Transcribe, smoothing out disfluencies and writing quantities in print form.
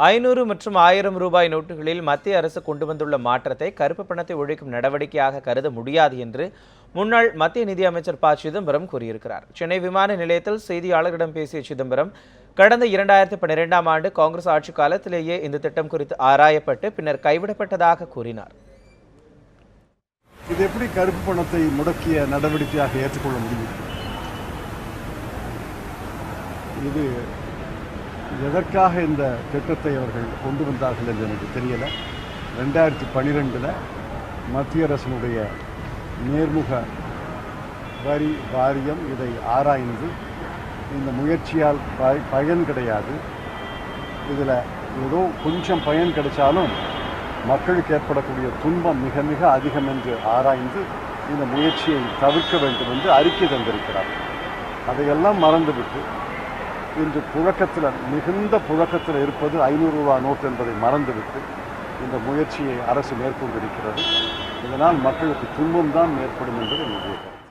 500 மற்றும் 1000 ரூபாய் நோட்டுகளில் மத்திய அரசு கொண்டு வந்துள்ள மாற்றத்தை கருப்பு பணத்தை ஒழிக்கும் நடவடிக்கையாக கருத முடியாது என்று முன்னாள் மத்திய நிதியமைச்சர் ப. சிதம்பரம் கூறியிருக்கிறார். சென்னை விமான நிலையத்தில் செய்தியாளர்களிடம் பேசிய சிதம்பரம், கடந்த 2012ஆம் ஆண்டு காங்கிரஸ் ஆட்சி காலத்திலேயே இந்த திட்டம் குறித்து ஆராயப்பட்டு பின்னர் கைவிடப்பட்டதாக கூறினார். இது எப்படி கருப்பு பணத்தை முடக்கிய நடவடிக்கையாக ஏற்றுக்கொள்ள முடியும்? இது எதற்காக இந்த திட்டத்தை அவர்கள் கொண்டு வந்தார்கள் என்று எனக்கு தெரியலை. 2012 மத்திய அரசினுடைய நேர்முக வரி வாரியம் இதை ஆராய்ந்து இந்த முயற்சியால் பயன் கிடையாது, இதில் ஏதோ கொஞ்சம் பயன் கிடைச்சாலும் மக்களுக்கு ஏற்படக்கூடிய துன்பம் மிக மிக அதிகம் என்று ஆராய்ந்து இந்த முயற்சியை தவிர்க்க வேண்டும் என்று அறிக்கை தந்திருக்கிறார். அதையெல்லாம் மறந்துவிட்டு இன்று மிகுந்த புழக்கத்தில் இருப்பது 500 ரூபாய் நோட்டு என்பதை மறந்துவிட்டு இந்த முயற்சியை அரசு மேற்கொண்டிருக்கிறது. இதனால் மக்களுக்கு துன்பம் தான் ஏற்படும் என்பது என்னுடைய கருத்து.